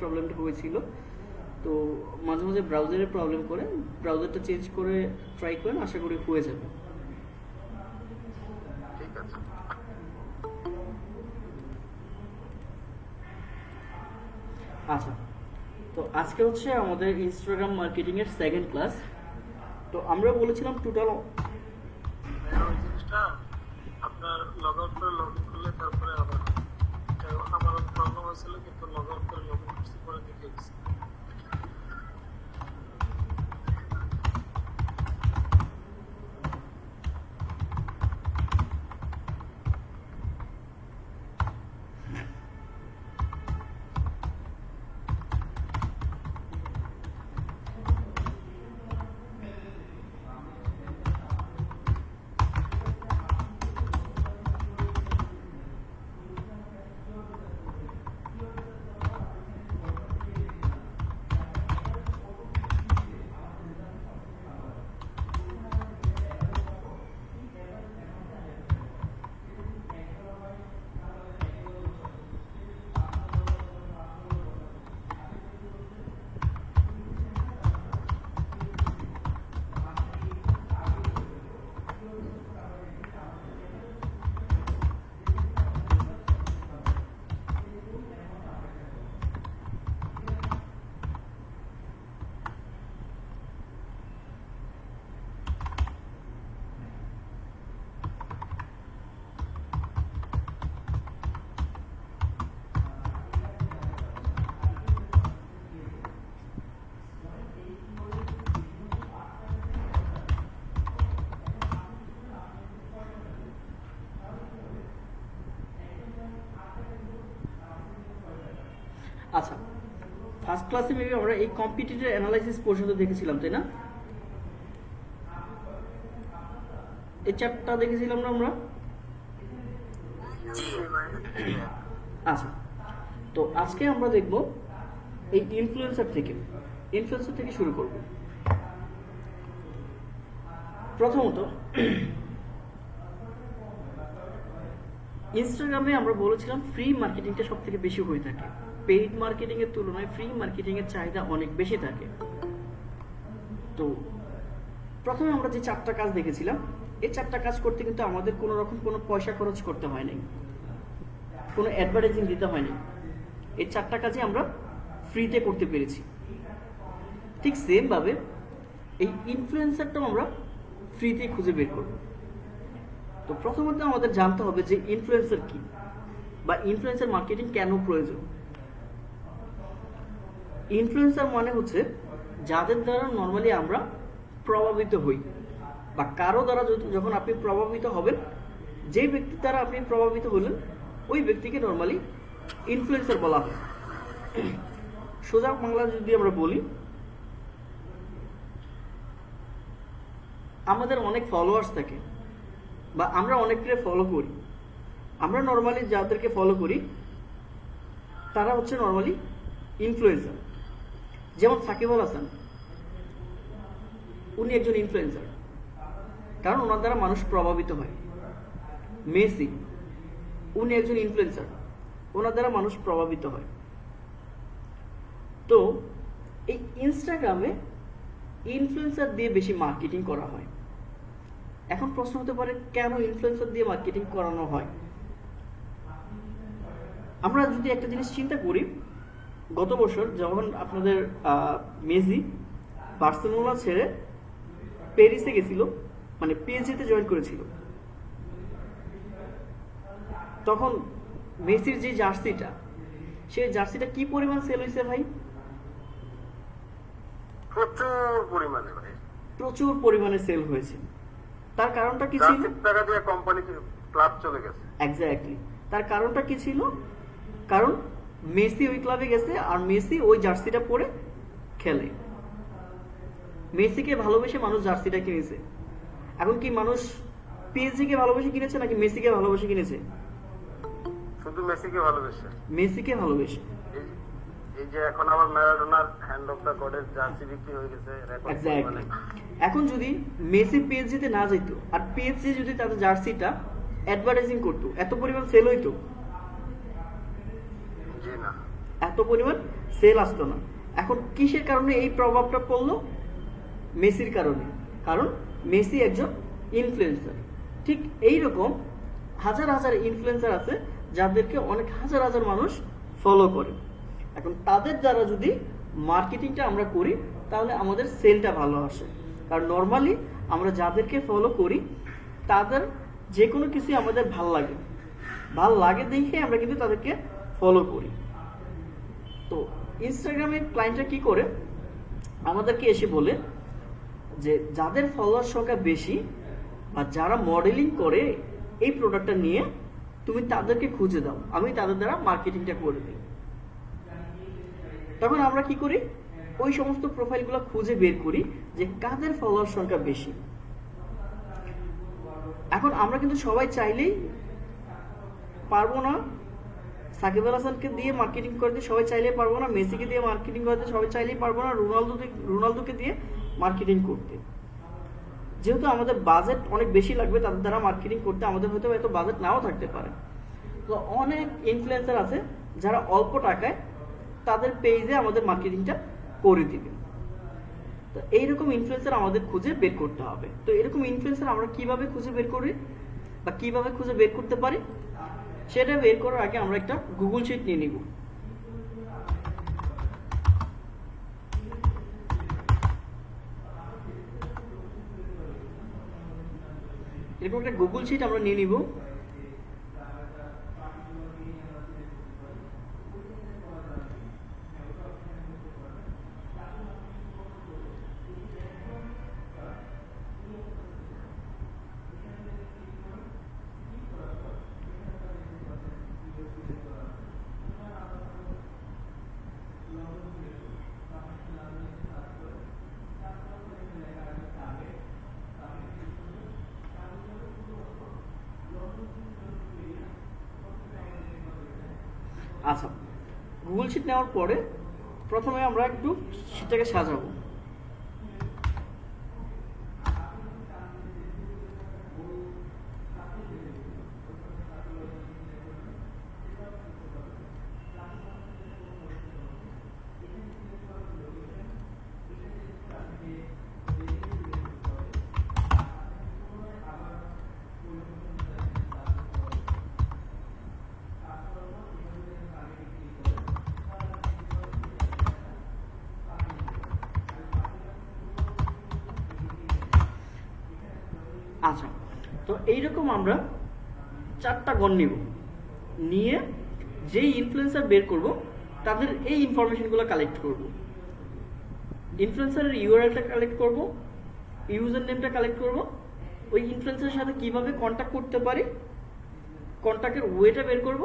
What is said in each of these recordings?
প্রবলেমটা হয়েছিল। তো মাঝে মাঝে ব্রাউজারের প্রবলেম করে, ব্রাউজারটা চেঞ্জ করে ট্রাই করেন, আশা করি হয়ে যাবে। ঠিক আছে। আচ্ছা, তো আজকে হচ্ছে আমাদের ইনস্টাগ্রাম মার্কেটিং এর সেকেন্ড ক্লাস। তো আমরা বলেছিলাম টোটাল ওই জিনিসটা আপনার লগ আউট করে লগ ইন করলে তারপরে আবার আমার প্রবলেম হয়েছিল, কিন্তু লগ আউট করে লগ ইন করছি পরে দেখে গেছি। আচ্ছা, ফার্স্ট ক্লাসে মেবি আমরা এই কম্পিটিটিভ অ্যানালাইসিস পর্যন্ত দেখেছিলাম, তাই না? এই চ্যাপ্টারটা দেখেছিলাম না আমরা? আচ্ছা, তো আজকে আমরা দেখব এই ইনফ্লুয়েন্সার থেকে শুরু করব। প্রথমত ইনস্টাগ্রামে আমরা বলেছিলাম ফ্রি মার্কেটিংটা সব থেকে বেশি হয়ে থাকে, পেইড মার্কেটিং এর তুলনায় ফ্রি মার্কেটিং এর চাহিদা অনেক বেশি থাকে। তো প্রথমে আমরা যে 4টা কাজ দেখেছিলাম, এই 4টা কাজ করতে কিন্তু আমাদের কোনো রকম কোনো পয়সা খরচ করতে হয় নাই, কোনো অ্যাডভার্টাইজিং দিতে হয়নি। এই 4টা কাজই আমরা ফ্রিতে করতে পেরেছি। ঠিক সেম ভাবে এই ইনফ্লুয়েন্সারটাও আমরা ফ্রিতে খুঁজে বের করব। তো প্রথমত আমাদের জানতে হবে যে ইনফ্লুয়েন্সার কি, বা ইনফ্লুয়েন্সার মার্কেটিং কেন প্রয়োজন। ইনফ্লুয়েন্সার মানে হচ্ছে যাদের দ্বারা নর্মালি আমরা প্রভাবিত হই, বা কারো দ্বারা যখন আপনি প্রভাবিত হবেন, যে ব্যক্তির দ্বারা আপনি প্রভাবিত হলেন ওই ব্যক্তিকে নর্মালি ইনফ্লুয়েন্সার বলা হয়। সোজা বাংলা যদি আমরা বলি, আমাদের অনেক ফলোয়ার্স থাকে বা আমরা অনেককে ফলো করি। আমরা নর্মালি যাদেরকে ফলো করি তারা হচ্ছে নর্মালি ইনফ্লুয়েন্সার। যেমন সাকিব আল হাসান, উনি একজন ইনফ্লুয়েন্সার, কারণ ওনার দ্বারা মানুষ প্রভাবিত হয়। মেসি, উনি একজন ইনফ্লুয়েন্সার, ওনার দ্বারা মানুষ প্রভাবিত হয়। তো এই ইনস্টাগ্রামে ইনফ্লুয়েন্সার দিয়ে বেশি মার্কেটিং করা হয়। এখন প্রশ্ন হতে পারে কেন ইনফ্লুয়েন্সার দিয়ে মার্কেটিং করানো হয়। আমরা যদি একটা জিনিস চিন্তা করি, গত বছর যখন আপনাদের মেসি বার্সেলোনা ছেড়ে প্যারিসে গেছিল, মানে পিএসজিতে জয়েন করেছিল, তখন মেসির যে জার্সিটা, সেই জার্সিটা কি পরিমাণ সেল হয়েছে ভাই? প্রচুর পরিমাণে সেল হয়েছে। তার কারণটা কি ছিল? টাকা দিয়ে কোম্পানি ক্লাব চলে গেছে। এক্স্যাক্টলি। তার কারণটা কি ছিল? কারণ মেসি ওই ক্লাবে গেছে আর মেসি ওই জার্সিটা পরে খেলে। মেসিকে ভালোবেসে মানুষ জার্সিটা কিনেছে। এখন কি মানুষ পিএসজি কে ভালোবেসে কিনেছে নাকি মেসিকে ভালোবেসে কিনেছে? শুধু মেসিকে ভালোবেসে। মেসিকে ভালোবেসে। এই যে এখন আবার ম্যারাডোনার হ্যান্ড অফ দ্য গডের জার্সি বিক্রি হয়ে গেছে রেকর্ড পরিমাণে। এখন যদি মেসি পিএসজিতে না যেত আর পিএসজি যদি তাদের জার্সিটা অ্যাডভার্টাইজিং করতো, এত পরিমাণ সেল হইতো? জি না। এত পরিমাণ সেল আসতো না। এখন কিসের কারণে এই প্রভাবটা পড়লো? মেসির কারণে। কারণ মেসি একজন ইনফ্লুয়েন্সার। ঠিক এইরকম হাজার হাজার ইনফ্লুয়েন্সার আছে যাদেরকে অনেক হাজার হাজার মানুষ ফলো করে। এখন তাদের দ্বারা যদি মার্কেটিংটা আমরা করি তাহলে আমাদের সেলটা ভালো আসে। কারণ নর্মালি আমরা যাদেরকে ফলো করি তাদের যে কোনো কিছুই আমাদের ভাল লাগে দেখে আমরা কিন্তু তাদেরকে ফলো করি। তো ইনস্টাগ্রামে ক্লায়েন্টরা কি করে, আমাদেরকে এসে বলে যে যাদের ফলোয়ার সংখ্যা বেশি বা যারা মডেলিং করে এই প্রোডাক্টটা নিয়ে তুমি তাদেরকে খুঁজে দাও, আমি তাদের দ্বারা মার্কেটিংটা করে দিই। তখন আমরা কি করি, ওই সমস্ত প্রোফাইলগুলো খুঁজে বের করি যে কাদের ফলোয়ার সংখ্যা বেশি। এখন আমরা কিন্তু সবাই চাইলেই পারবো না সাকিব আল হাসানকে দিয়ে মার্কেটিং করতে, সবাই চাইলেই পারবো না মেসিকে দিয়ে মার্কেটিং করতে, সবাই চাইলেই পারবো না রোনালদোকে দিয়ে মার্কেটিং করতে। যেহেতু আমাদের বাজেট অনেক বেশি লাগবে তাদের দ্বারা মার্কেটিং করতে, আমাদের হয়তো এত বাজেট নাও থাকতে পারে। তো অনেক ইনফ্লুয়েন্সার আছে যারা অল্প টাকায় তাদের পেজে আমাদের মার্কেটিংটা করে দিবে। তো এইরকম ইনফ্লুয়েন্সার আমাদের খুঁজে বের করতে হবে। তো এরকম ইনফ্লুয়েন্সার আমরা কিভাবে খুঁজে বের করি বা কিভাবে খুঁজে বের করতে পারি, সেটা বের করার আগে আমরা একটা গুগল শিট নিয়ে নিব। এরকম একটা গুগল শিট আমরা নিয়ে নিব। আচ্ছা, গুগল শিট নেওয়ার পরে প্রথমে আমরা একটু শিটটাকে সাজাবো। আচ্ছা, তো এইরকম আমরা 4টা গণ নিব, নিয়ে যেই ইনফ্লুয়েন্সার বের করব তাদের এই ইনফরমেশনগুলো কালেক্ট করব। ইনফ্লুয়েন্সারের ইউআরএলটা কালেক্ট করব, ইউজার নেমটা কালেক্ট করব, ওই ইনফ্লুয়েন্সারের সাথে কিভাবে কন্ট্যাক্ট করতে পারি কন্ট্যাক্টের ওয়েটা বের করব,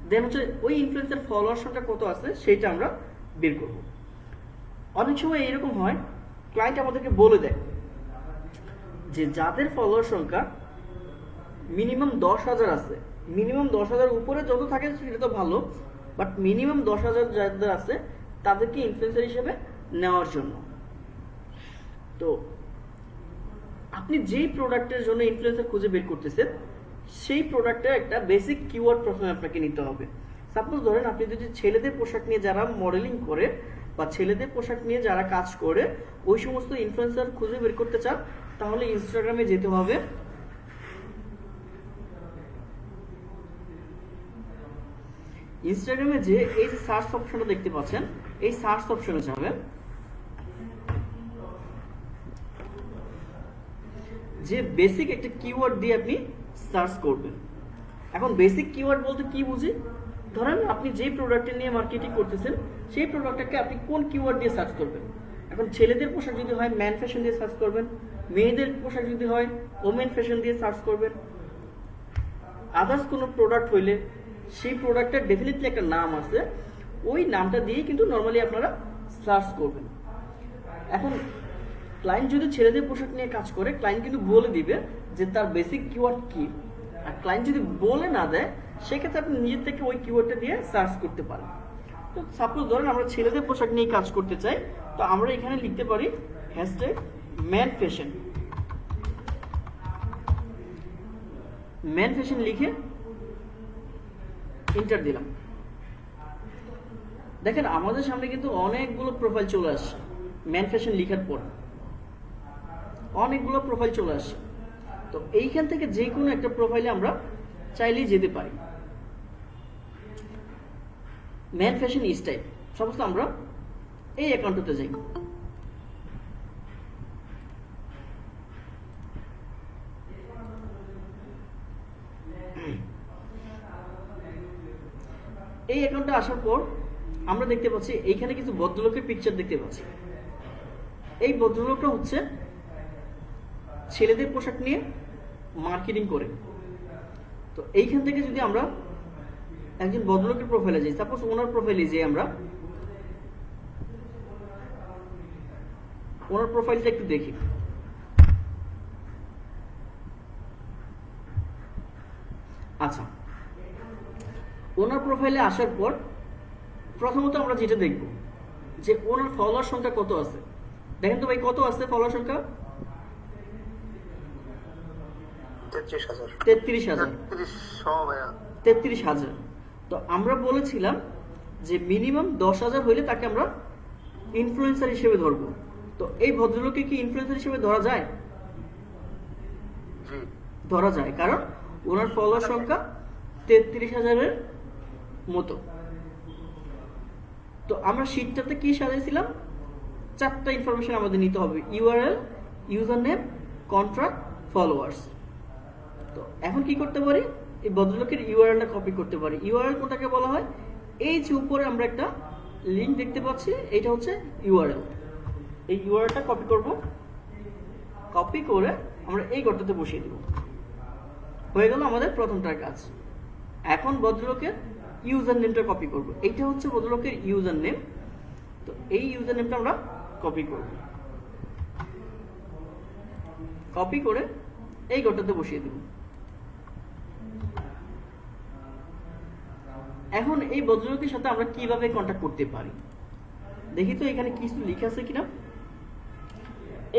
দেন হচ্ছে ওই ইনফ্লুয়েন্সার ফলোয়ার সংখ্যা কত আছে সেইটা আমরা বের করব। অনেক সময় এরকম হয় ক্লায়েন্ট আমাদেরকে বলে দেয় যে যাদের ফলোয়ার সংখ্যা মিনিমাম 10,000 আছে, মিনিমাম 10,000 উপরে যত থাকে সেটা তো ভালো, বাট মিনিমাম 10,000 যাদের আছে তাদেরকে ইনফ্লুয়েন্সার হিসেবে নেওয়ার জন্য। তো আপনি যেই প্রোডাক্টের জন্য ইনফ্লুয়েন্সার খুঁজে বের করতেছেন সেই প্রোডাক্টের একটা বেসিক কিওয়ার্ড প্রথমে আপনাকে নিতে হবে। সাপোজ ধরেন আপনি যদি ছেলেদের পোশাক নিয়ে যারা মডেলিং করে বা ছেলেদের পোশাক নিয়ে যারা কাজ করে ওই সমস্ত ইনফ্লুয়েন্সার খুঁজে বের করতে চান, তাহলে ইনস্টাগ্রামে যেতে হবে। ইনস্টাগ্রামে যে এই যে সার্চ অপশনটা দেখতে পাচ্ছেন, এই সার্চ অপশনে যাবেন, যে বেসিক একটা কিওয়ার্ড দিয়ে আপনি সার্চ করবেন। এখন বেসিক কিওয়ার্ড বলতে কি বুঝি, ধরেন আপনি যে প্রোডাক্টটা নিয়ে মার্কেটিং করতেছেন সেই প্রোডাক্টটাকে আপনি কোন কিওয়ার্ড দিয়ে সার্চ করবেন। এখন ছেলেদের পোশাক যদি হয় ম্যান ফ্যাশন দিয়ে সার্চ করবেন, মেয়েদের পোশাক যদি হয় ওমেন ফ্যাশন দিয়ে সার্চ করবেন। আদার্স কোনো প্রোডাক্ট হইলে সেই প্রোডাক্টের ডেফিনেটলি একটা নাম আছে, ওই নামটা দিয়েই কিন্তু নর্মালি আপনারা সার্চ করবেন। এখন ক্লায়েন্ট যদি ছেলেদের পোশাক নিয়ে কাজ করে ক্লায়েন্ট কিন্তু বলে দিবে যে তার বেসিক কিওয়ার্ড কি, আর ক্লায়েন্ট যদি বলে না দেয় সেক্ষেত্রে আপনি নিজের থেকে ওই কিওয়ার্ডটা দিয়ে সার্চ করতে পারেন। তো সাপোজ ধরেন আমরা ছেলেদের পোশাক নিয়ে কাজ করতে চাই, তো আমরা এখানে লিখতে পারি hashtag man fashion. Man fashion লিখে এন্টার দিলাম। দেখেন আমাদের সামনে কিন্তু অনেকগুলো প্রোফাইল চলে আসছে ম্যান ফ্যাশন লেখার পর অনেকগুলো প্রোফাইল চলে আসছে। তো এইখান থেকে যে কোনো একটা প্রোফাইলে আমরা চাইলেই যেতে পারি। ম্যান ফ্যাশন স্টাইল সমস্ত আমরা এই অ্যাকাউন্টটাতে যাই। এই অ্যাকাউন্টে আসার পর আমরা দেখতে পাচ্ছি এইখানে কিছু ভদ্রলোকের পিকচার দেখতে পাচ্ছি। এই ভদ্রলোকটা হচ্ছে ছেলেদের পোশাক নিয়ে মার্কেটিং করে। তো এইখান থেকে যদি আমরা একজন ভদ্রলোকের প্রোফাইলে যাই, সাপোজ ওনার প্রোফাইলে যাই, আমরা ওনার প্রোফাইলটা একটু দেখি। আচ্ছা, ওনার প্রোফাইলে আসার পর প্রথমত আমরা যেটা দেখব যে ওনার ফলোয়ার সংখ্যা কত আছে। দেখেন তো ভাই কত আছে ফলোয়ার সংখ্যা? 33,000। 33,000। তো আমরা বলেছিলাম যে মিনিমাম 10,000 হইলে তাকে আমরা ইনফ্লুয়েন্সার হিসেবে ধরবো। তো এই ভদ্রলোককে কি ইনফ্লুয়েন্সার হিসেবে ধরা যায়? ধরা যায়, কারণ ওনার ফলোয়ার সংখ্যা 33,000-এর মতো। তো আমরা শীটটাতে কি সাজাইছিলাম? 4টা ইনফরমেশন আমাদের নিতে হবে: URL, user name, contract, followers. তো এখন কি করতে পারি? এই ভদ্রলোকের ইউআরএলটা কপি করতে পারি। ইউআরএল কোনটাকে বলা হয়? এই যে উপরে আমরা একটা লিংক দেখতে পাচ্ছি, এটা হচ্ছে ইউআরএল। এই ইউআরএলটা কপি করব। কপি করে আমরা এই ঘরটাতে বসিয়ে দেব। হয়ে গেল আমাদের প্রথমটার কাজ। এখন ভদ্রলোকের ইউজার নেমটা কপি করব। এইটা হচ্ছে ভদ্রলোকের ইউজার নেম। তো এই ইউজার নেমটা আমরা কপি করব। কপি করে এই ঘরটাতে বসিয়ে দেব। এখন এই ভদ্রলোকের সাথে আমরা কিভাবে কন্ট্যাক্ট করতে পারি দেখি তো এখানে কিছু লেখা আছে কিনা।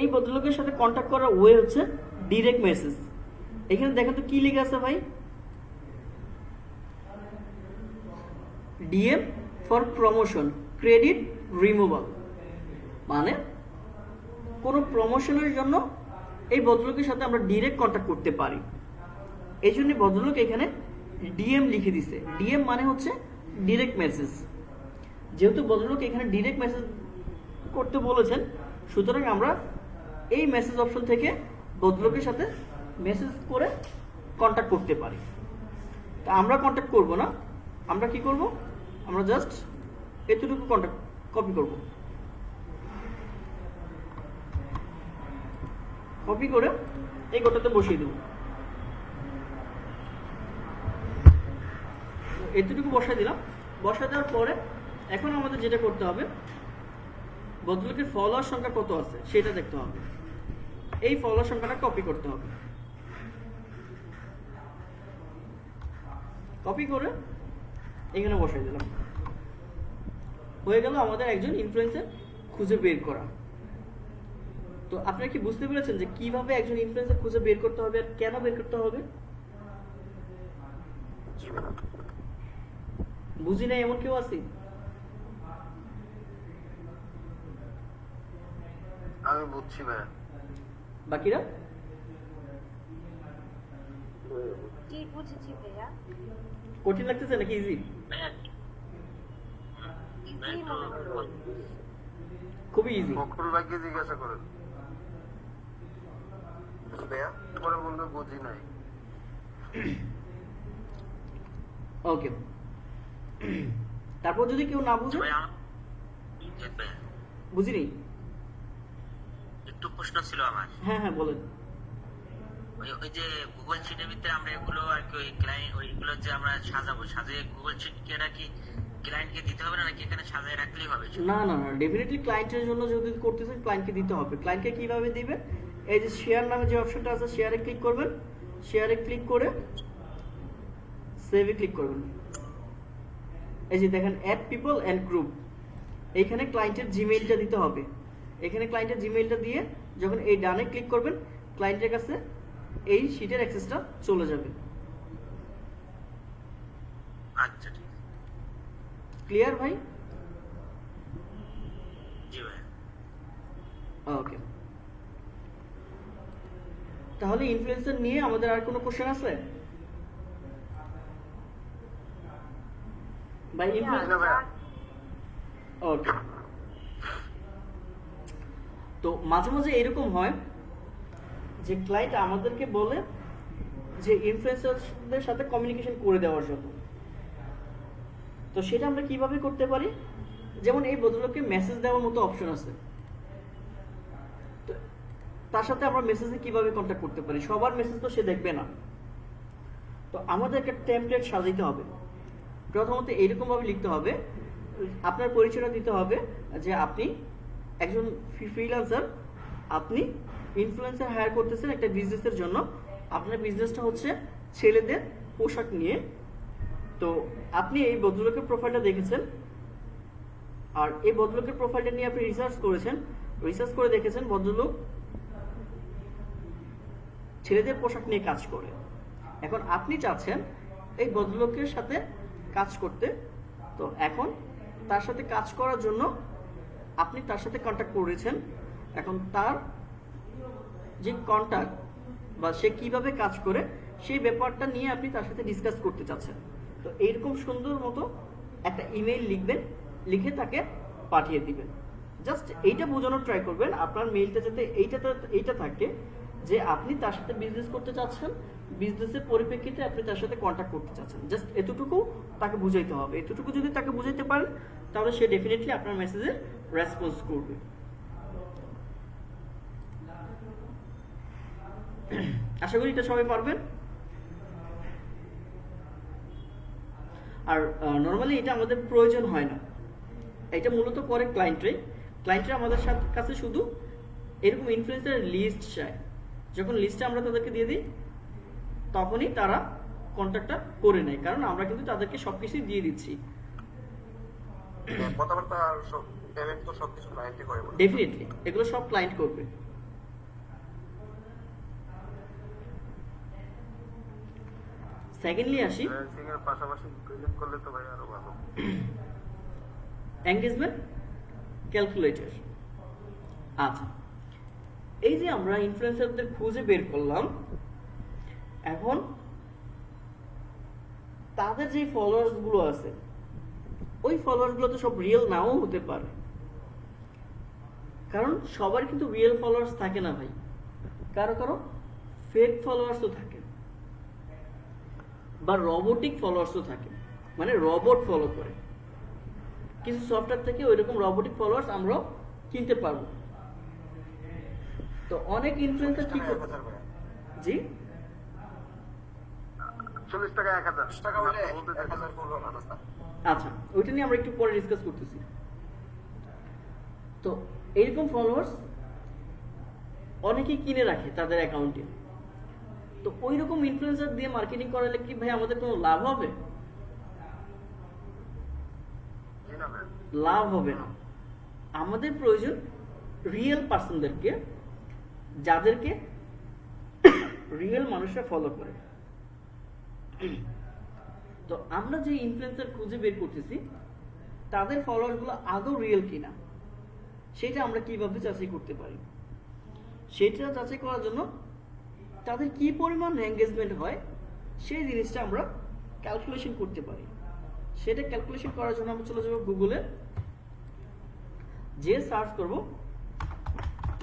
এই ভদ্রলোকের সাথে কন্ট্যাক্ট করার ওয়ে হচ্ছে ডিরেক্ট মেসেজ। এখানে দেখেন তো কি লেখা আছে ভাই? DM for promotion, credit removal. মানে কোনো প্রমোশনের জন্য এই ভদ্রলোকের সাথে আমরা ডিরেক্ট কন্ট্যাক্ট করতে পারি। এই জন্য ভদ্রলোক এখানে ডিএম লিখে দিছে। ডিএম মানে হচ্ছে ডিরেক্ট মেসেজ। যেহেতু ভদ্রলোক এখানে ডিরেক্ট মেসেজ করতে বলেছেন, সুতরাং আমরা এই মেসেজ অপশন থেকে ভদ্রলোকের সাথে মেসেজ করে কন্ট্যাক্ট করতে পারি। তা আমরা কন্ট্যাক্ট করব না, আমরা কি করব? আমরা জাস্ট এতটুকু কন্ট্যাক্ট কপি করব। কপি করে এই গোটাতে বসিয়ে দেব। এতটুকু বসাই দিলাম। বসাই দেওয়ার পরে এখন আমাদের যেটা করতে হবে, ভদ্রলোকের ফলোয়ার সংখ্যা কত আছে সেটা দেখতে হবে। এই ফলোয়ার সংখ্যাটা কপি করতে হবে। কপি করে এখানে বসাই দিলাম। হয়ে গেল আমাদের একজন ইনফ্লুয়েন্সার খুঁজে বের করা। তো আপনারা কি বুঝতে পেরেছেন যে কিভাবে একজন ইনফ্লুয়েন্সার খুঁজে বের করতে হবে আর কেন বের করতে হবে? বুঝি নাই এমন কেউ আছে? আমি বুঝছি ভাই। বাকিরা? জি বুঝেছি ভাইয়া। কঠিন লাগতেছে নাকি ইজি? ইজি মনে হলো। খুবই ইজি। বকুল ভাইকে জিজ্ঞাসা করেন ভাইয়া, পরে বলবে বুঝি নাই। ওকে, তারপর যদি কেউ না বুঝে, বুঝিনি, একটু প্রশ্ন ছিল আমার। হ্যাঁ হ্যাঁ বলেন। ওই যে গুগল শিটের ভিতরে আমরা এগুলো আর কি ওই ক্লায়েন্ট ওইগুলো যে আমরা সাজাবো, সাজিয়ে গুগল শিট কে নাকি ক্লায়েন্টকে দিতে হবে না, নাকি এখানে সাজিয়ে রাখলেই হবে? না না না, ডেফিনেটলি ক্লায়েন্টের জন্য যদি করতেছেন ক্লায়েন্টকে দিতে হবে। ক্লায়েন্টকে কিভাবে দিবেন? এই যে শেয়ার নামে যে অপশনটা আছে, শেয়ারে ক্লিক করবেন। শেয়ারে ক্লিক করে সেভে ক্লিক করবেন। এই যে দেখেন অ্যাড পিপল এন্ড গ্রুপ, এইখানে ক্লায়েন্টের জিমেইলটা দিতে হবে। এখানে ক্লায়েন্টের জিমেইলটা দিয়ে যখন এই ডানে ক্লিক করবেন, ক্লায়েন্টের কাছে এই শিটের অ্যাক্সেসটা চলে যাবে। আচ্ছা ঠিক আছে। ক্লিয়ার ভাই? ওকে, তাহলে ইনফ্লুয়েন্সার নিয়ে আমাদের আর কোনো কোশ্চেন আছে? ভাই না ভাইয়া। ওকে, তো মাঝে মাঝে এরকম হয় যে ক্লায়েন্ট আমাদেরকে বলে যে ইনফ্লুয়েন্সারদের সাথে কমিউনিকেশন করে দেওয়ার জন্য। তো সেটা আমরা কিভাবে করতে পারি? যেমন এই ভদ্রলোককে মেসেজ দেওয়ার মতো অপশন আছে, তো তার সাথে আমরা মেসেজে কিভাবে কন্ট্যাক্ট করতে পারি? সবার মেসেজ তো সে দেখবে না, তো আমাদের একটা টেমপ্লেট সাজাইতে হবে। প্রথমত এইরকম ভাবে লিখতে হবে, আপনার পরিচয়টা দিতে হবে যে আপনি একজন ফ্রিল্যান্সার, আপনি ইনফ্লুয়েন্সার হায়ার করতেছেন একটা বিজনেসের জন্য। আপনার বিজনেসটা হচ্ছে ছেলেদের পোশাক নিয়ে। তো আপনি এই ভদ্রলোকের প্রোফাইলটা দেখেছেন, আর এই ভদ্রলোকের প্রোফাইলটা নিয়ে আপনি রিসার্চ করেছেন, রিসার্চ করে দেখেছেন ভদ্রলোক ছেলেদের পোশাক নিয়ে কাজ করে। এখন আপনি চাচ্ছেন এই ভদ্রলোকের সাথে কাজ করতে, তো এখন তার সাথে কাজ করার জন্য আপনি তার সাথে কন্ট্যাক্ট করেছেন। এখন তার যে কন্ট্যাক্ট বা সে কিভাবে কাজ করে সেই ব্যাপারটা নিয়ে আপনি তার সাথে ডিসকাস করতে চাচ্ছেন। তো এইরকম সুন্দর মতো একটা ইমেইল লিখবেন, লিখে তাকে পাঠিয়ে দিবেন। জাস্ট এইটা বোঝানোর ট্রাই করবেন আপনার মেইলটা যাতে এইটা থাকে যে আপনি তার সাথে বিজনেস করতে চাচ্ছেন, বিজনেসের পরিপ্রেক্ষিতে আপনি তার সাথে কন্ট্যাক্ট করতে চাচ্ছেন। জাস্ট এতটুকু তাকে বুঝাইতে হবে। এতটুকু যদি তাকে বুঝাইতে পারেন তাহলে সে ডেফিনেটলি আপনার মেসেজে রেসপন্স করবে। আশা করি এটা সবাই পারবেন। আর নর্মালি এটা আমাদের প্রয়োজন হয় না, এটা মূলত করে ক্লায়েন্টরা আমাদের কাছে শুধু এরকম ইনফ্লুয়েন্সার লিস্ট চায়। যখন লিস্টটা আমরা তাদেরকে দিয়ে দিই তখনই তারা কন্ট্যাক্টটা করে নেয়, কারণ আমরা কিন্তু তাদেরকে সবকিছুই দিয়ে দিচ্ছি। কথাবার্তা আর সব পেমেন্ট তো সবকিছু ক্লায়েন্টই করে বলে। ডেফিনেটলি এগুলো সব ক্লায়েন্ট করবে। সেকেন্ডলি আসি ফ্রিল্যান্সিং এর পাশাপাশি প্রেজেন্ট করলে তো ভাই আরো ভালো। Engagement calculator. আচ্ছা, এই যে আমরা ইনফ্লুয়েন্সারদের খুঁজে বের করলাম, এখন তাদের যে ফলোয়ার্স গুলো আছে ওই ফলোয়ার্স গুলো তো সব রিয়েল নাও হতে পারে, কারণ সবার কিন্তু রিয়েল ফলোয়ার্স থাকে না ভাই, কারো কারো ফেক ফলোয়ার্সও থাকে বা রোবোটিক ফলোয়ার্সও থাকে, মানে রোবট ফলো করে। কিছু সফটওয়্যার থেকে ওইরকম রোবোটিক ফলোয়ার্স আমরা কিনতে পারবো। তো অনেক ইনফ্লুয়েন্সার কি করে? জি 40 টাকা 1000 টাকা হলে 1000 করবে না স্যার। আচ্ছা, ওইটা নিয়ে আমরা একটু পরে ডিসকাস করতেছি। তো এইরকম ফলোয়ার্স অনেকেই কিনে রাখে তাদের অ্যাকাউন্টে। তো ওই রকম ইনফ্লুয়েন্সার দিয়ে মার্কেটিং করালে কি ভাই আমাদের কোনো লাভ হবে? জি না ভাই। লাভ হবে না। আমাদের প্রয়োজন রিয়েল পার্সনদেরকে, যাদেরকে রিয়েল মানুষরা ফলো করে। তো আমরা যে ইনফ্লুয়েন্সার খুঁজে বের করতেছি তাদের ফলোয়ার গুলো আদৌ রিয়েল কিনা সেটা আমরা কিভাবে যাচাই করতে পারি? সেটা যাচাই করার জন্য তাদের কি পরিমাণ এঙ্গেজমেন্ট হয় সেই জিনিসটা আমরা ক্যালকুলেশন করতে পারি। সেটা ক্যালকুলেশন করার জন্য আমরা চলে যাব গুগলে, যে সার্চ করব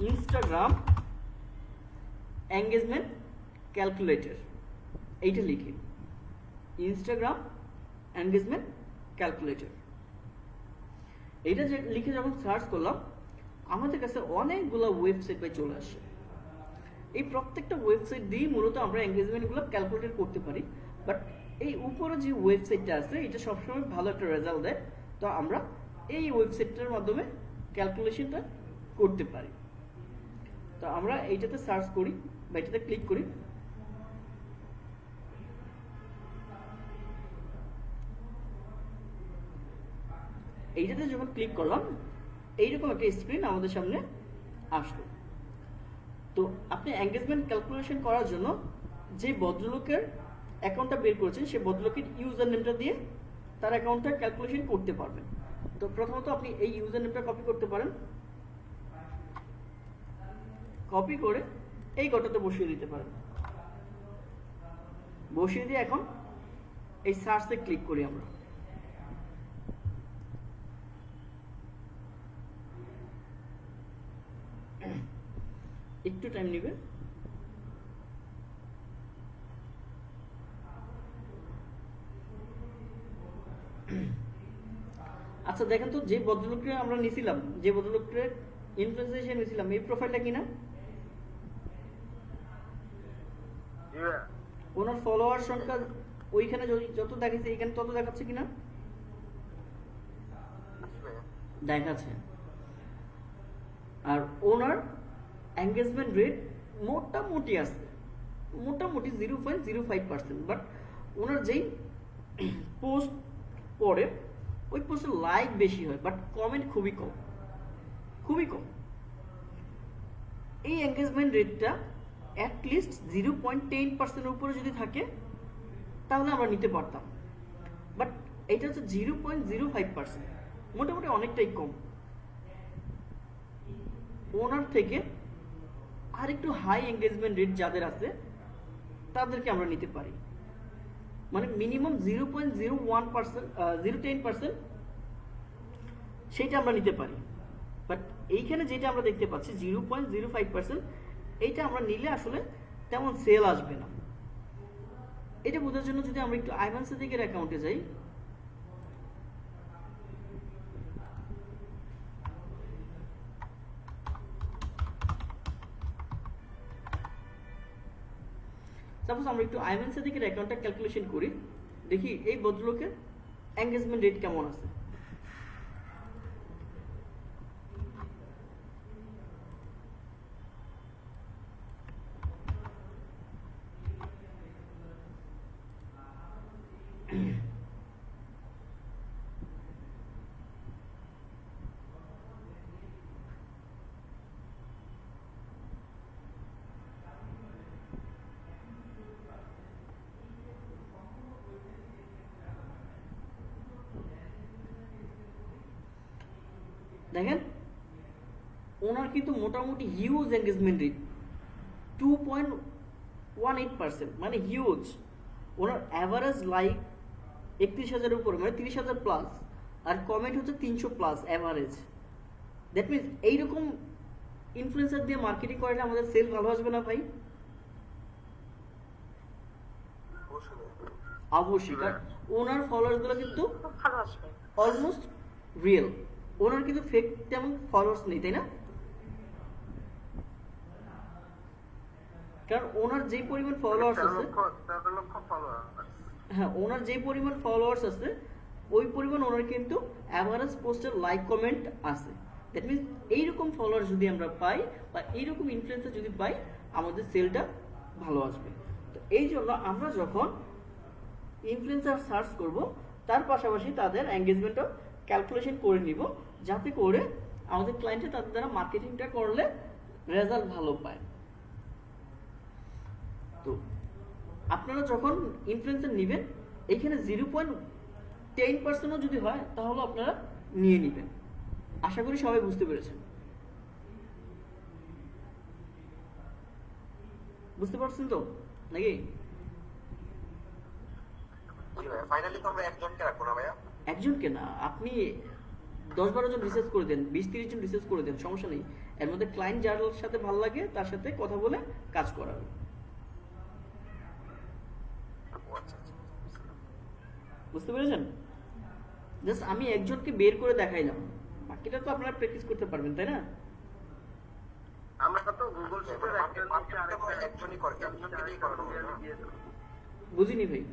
ইনস্টাগ্রাম এঙ্গেজমেন্ট ক্যালকুলেটর, এইটা লিখি ইনস্টাগ্রাম এঙ্গেজমেন্ট ক্যালকুলেটর। এইটা যে লিখে যখন সার্চ করলাম আমাদের কাছে অনেকগুলো ওয়েবসাইট পাই চলে আসে। এই প্রত্যেকটা ওয়েবসাইট দিয়ে মূলত আমরা এঙ্গেজমেন্টগুলো ক্যালকুলেট করতে পারি, বাট এই উপরে যে ওয়েবসাইটটা আছে এটা সবসময় ভালো একটা রেজাল্ট দেয়। তো আমরা এই ওয়েবসাইটটার মাধ্যমে ক্যালকুলেশনটা করতে পারি। তো আমরা এইটাতে সার্চ করি বা এটাতে ক্লিক করি। এইটাতে যখন ক্লিক করলাম এইরকম একটা স্ক্রিন আমাদের সামনে আসলো। তো আপনি এঙ্গেজমেন্ট ক্যালকুলেশন করার জন্য যে ভদ্রলোকের অ্যাকাউন্টটা বের করেছেন সেই ভদ্রলোকের ইউজার নেমটা দিয়ে তার অ্যাকাউন্টটা ক্যালকুলেশন করতে পারবেন। তো প্রথমত আপনি এই ইউজার নেমটা কপি করতে পারেন, কপি করে এই ঘরটাতে বসিয়ে দিতে পারেন। বসিয়ে দিয়ে এখন এই সার্চে ক্লিক করি আমরা। একটু টাইম নেবে। আচ্ছা দেখেন তো, যে ভদ্রলোককে আমরা নিছিলাম, যে ভদ্রলোকের ইনফ্লুয়েন্সার নিছিলাম, এই প্রোফাইলটা কিনা? জি ভাইয়া। ওনার ফলোয়ার সংখ্যা ওইখানে যত দেখাচ্ছে এখানে তত দেখাচ্ছে কিনা? জি ভাইয়া। দেখাচ্ছে। আর ওনার এঙ্গেজমেন্ট রেট মোটামুটি আছে, মোটামুটি 0.05%। বাট ওনার যেই পোস্ট পড়ে ওই পোস্টে লাইক বেশি হয়, বাট কমেন্ট খুবই কম, খুবই কম। এই এঙ্গেজমেন্ট রেটটা অ্যাটলিস্ট 0.10%-এর উপরে যদি থাকে তাহলে আমরা নিতে পারতাম, বাট এটা হচ্ছে 0.05%, মোটামুটি অনেকটাই কম। ওনার থেকে আর একটু হাই এঙ্গেজমেন্ট রেট যাদের আছে তাদেরকে আমরা নিতে পারি, মানে মিনিমাম 0.01%, 0.10% সেটা আমরা নিতে পারি। বাট এইখানে যেটা আমরা দেখতে পাচ্ছি 0.05%, এইটা আমরা নিলে আসলে তেমন সেল আসবে না। এটা বোঝার জন্য যদি আমরা একটু আইভান সিদ্দিকের অ্যাকাউন্টে যাই, সাপোজ আমরা একটু আইভান সিদ্দিকের অ্যাকাউন্টটা ক্যালকুলেশন করি, দেখি এই ভদ্রলোকের এঙ্গেজমেন্ট রেট কেমন আছে। দেখেন ওনার কিন্তু মোটামুটি হিউজ এঙ্গেজমেন্ট রেট 2.18%, মানে হিউজ। ওনার অ্যাভারেজ লাইক 31,000-এর উপরে, মানে 30,000 প্লাস, আর কমেন্ট হচ্ছে 300 প্লাস অ্যাভারেজ। দ্যাট মিনস এইরকম ইনফ্লুয়েন্সার দিয়ে মার্কেটিং করলে আমাদের সেল ভালো আসবে না ভাই? অবশ্যই ভাইয়া। অবশ্যই, কারণ ওনার ফলোয়ার্সগুলো কিন্তু খুব ভালো আসবে। অলমোস্ট রিয়েল, ওনার কিন্তু ফেক তেমন ফলোয়ার্স নেই, তাই না? কারণ ওনার যে পরিমাণ ফলোয়ার্স 13 আছে, লক্ষ ফলোয়ার। হ্যাঁ ওনার যে পরিমাণ ফলোয়ার্স আছে ওই পরিমাণ ওনার কিন্তু অ্যাভারেজ পোস্টের লাইক কমেন্ট আছে। দ্যাট মিনস এইরকম ফলোয়ার যদি আমরা পাই বা এইরকম ইনফ্লুয়েন্সার যদি পাই আমাদের সেলটা ভালো আসবে। তো এই জন্য আমরা যখন ইনফ্লুয়েন্সার সার্চ করব তার পাশাপাশি তাদের এঙ্গেজমেন্টও ক্যালকুলেশন করে নিব, যাতে করে আমাদের ক্লায়েন্টে তাদের দ্বারা মার্কেটিংটা করলে রেজাল্ট ভালো পায়। তো আপনারা যখন ইনফ্লুয়েন্সার নেবেন এইখানে 0.10%ও যদি হয় তাহলে আপনারা নিয়ে নেবেন। আশা করি সবাই বুঝতে পেরেছেন। বুঝতে পারছেন তো নাকি? জি ভাইয়া। ফাইনালি তো আমরা একজনকে রাখবো না ভাইয়া? একজনকে না, আপনি 10-12 জন রিসার্চ করে দেন, 20-30 জন রিসার্চ করে দেন, সমস্যা নেই। এর মধ্যে ক্লায়েন্ট যার সাথে ভালো লাগে তার সাথে কথা বলে কাজ করাবে। ও আচ্ছা আচ্ছা। বুঝতে পেরেছেন? জাস্ট আমি একজনকে বের করে দেখাইলাম, বাকিটা তো আপনারা প্র্যাকটিস করতে পারবেন, তাই না? আমরা তো গুগল শিটের একজনই করে, একজনকে দিয়ে করানো হবে না? বুঝিনি ভাই।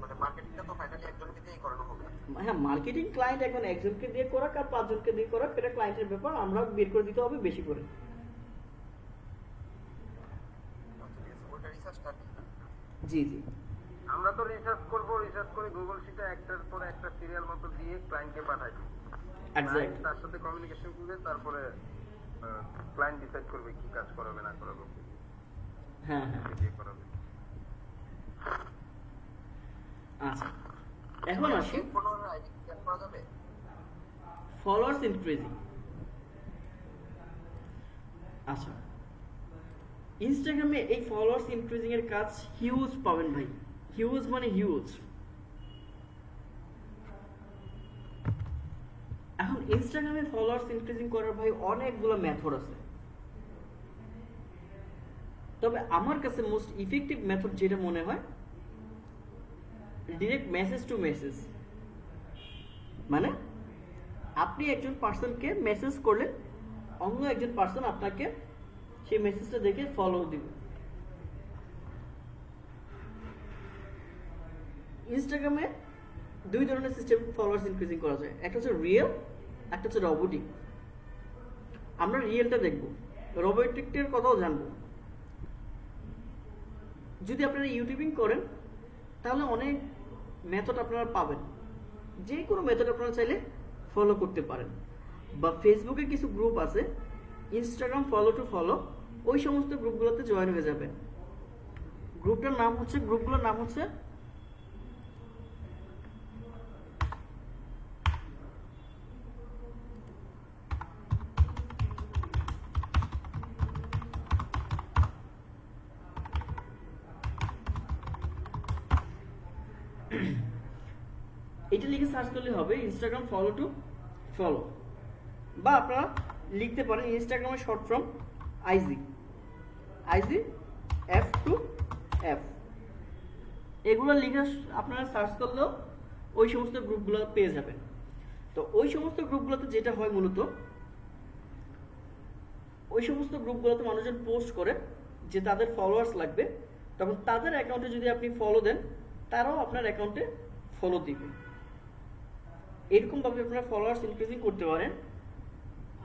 মানে মার্কেটিংটা তো ফাইনালি একজনকে দিয়েই করানো হবে। হ্যাঁ, মার্কেটিং ক্লায়েন্ট এখন একজনকে দিয়ে করাক আর 5 জনকে দিয়ে করাক এটা ক্লায়েন্টের ব্যাপার, আমরা বের করে দিতে হবে বেশি করে। ওটা রিসার্চটা জি জি, আমরা তো রিসার্চ করব, রিসার্চ করে গুগল শিটে একটার পর একটা সিরিয়াল মতো দিয়ে ক্লায়েন্টকে পাঠাই। এক্স্যাক্ট। তার সাথে কমিউনিকেশন করে তারপরে ক্লায়েন্ট ডিসাইড করবে কি কাজ করাবে না করাবে, হ্যাঁ হ্যাঁ, দিয়ে করাবে। আচ্ছা এখন আসি ফলোয়ার আইডি ক্রিয়েট করা যাবে? Followers increasing. আচ্ছা, ইনস্টাগ্রামে এই ফলোয়ার্স ইনক্রিজিং এর কাজ হিউজ পাবেন ভাই, হিউজ মানে হিউজ। এখন ইনস্টাগ্রামে ফলোয়ার্স ইনক্রিজিং করার ভাই অনেকগুলো মেথড আছে, তবে আমার কাছে মোস্ট ইফেক্টিভ মেথড যেটা মনে হয়, ডিরেক্ট মেসেজ টু মেসেজ। মানে আপনি একজন পার্সনকে মেসেজ করলে অন্য একজন পার্সন আপনাকে সেই মেসেজটা দেখে ফলো দিবে। ইনস্টাগ্রামে দুই ধরনের সিস্টেম ফলোয়ার্স ইনক্রিজিং করা যায়, একটা হচ্ছে রিয়েল, একটা হচ্ছে রোবোটিক। আমরা রিয়েলটা দেখব, রোবোটিকটার কথাও জানবো। যদি আপনারা ইউটিউবিং করেন তাহলে অনেক মেথড আপনারা পাবেন, যে কোনো মেথড আপনারা চাইলে ফলো করতে পারেন। বা ফেসবুকে কিছু গ্রুপ আছে, ইনস্টাগ্রাম ফলো টু ফলো, ওই সমস্ত গ্রুপগুলোতে জয়েন হয়ে যাবেন। গ্রুপগুলোর নাম হচ্ছে এটা লিখে সার্চ করলে হবে ইনস্টাগ্রাম ফলো টু ফলো, বা আপনারা লিখতে পারেন ইনস্টাগ্রামের short form IG F to F. এগুলো লিখে আপনারা সার্চ করলেও ওই সমস্ত গ্রুপগুলো পেয়ে যাবেন। তো ওই সমস্ত গ্রুপগুলোতে যেটা হয় মূলত, ওই সমস্ত গ্রুপগুলোতে মানুষজন পোস্ট করে যে তাদের ফলোয়ার্স লাগবে, তখন তাদের অ্যাকাউন্টে যদি আপনি ফলো দেন, তারাও আপনার অ্যাকাউন্টে ফলো দিবে। এরকম ভাবে আপনারা ফলোয়ার্স ইনক্রিজিং করতে পারেন।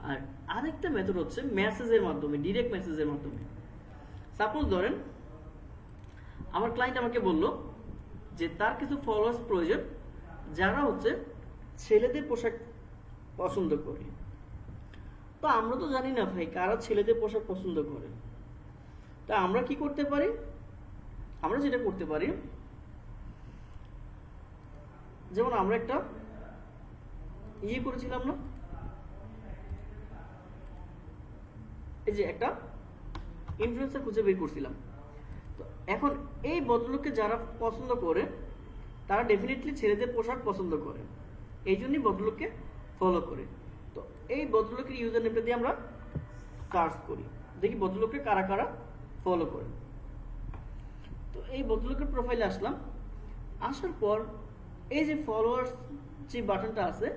আর আরেকটা মেথড হচ্ছে মেসেজের মাধ্যমে, ডিরেক্ট মেসেজের মাধ্যমে। সাপোজ ধরেন আমার ক্লায়েন্ট আমাকে বলল যে তার কিছু ফলোয়ার্স প্রয়োজন যারা হচ্ছে ছেলেদের পোশাক পছন্দ করে। তো আমরা তো জানি না ভাই কারা ছেলেদের পোশাক পছন্দ করে। তা আমরা কি করতে পারি? আমরা যেটা করতে পারি, যেমন আমরা একটা করেছিলাম না, এই যে একটা ইনফ্লুয়েন্সার খুঁজে বের করছিলাম। তো এখন এই ভদ্রলোককে যারা পছন্দ করে তারা ডেফিনেটলি ছেলেদের পোশাক পছন্দ করে, এই জন্যই ভদ্রলোককে ফলো করে। তো এই ভদ্রলোকের ইউজার নেমটা দিয়ে আমরা সার্চ করি, দেখি ভদ্রলোককে কারা কারা ফলো করে। তো এই ভদ্রলোকের প্রোফাইলে আসলাম, আসার পর এই যে ফলোয়ার্স যে বাটনটা আছে,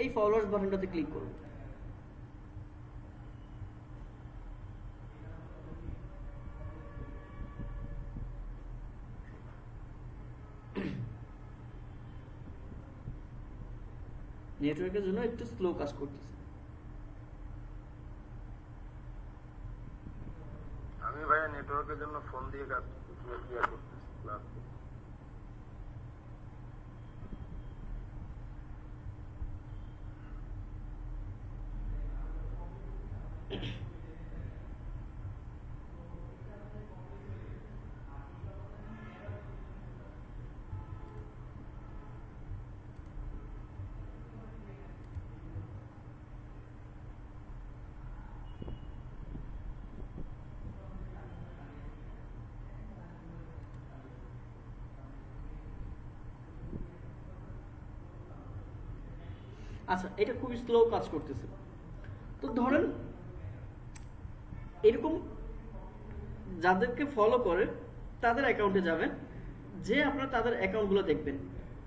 এই ফলোয়ার্স বাটনটাতে ক্লিক করুন। নেটওয়ার্কের জন্য একটু স্লো কাজ করতেছে। আমি ভাইয়া নেটওয়ার্কের জন্য ফোন দিয়ে কাজ করতেছি ক্লাস। আচ্ছা, এটা খুবই স্লো কাজ করতেছে। তো ধরেন এরকম যাদেরকে ফলো করে তাদের অ্যাকাউন্টে যাবেন, যে আপনারা তাদের অ্যাকাউন্টগুলো দেখবেন।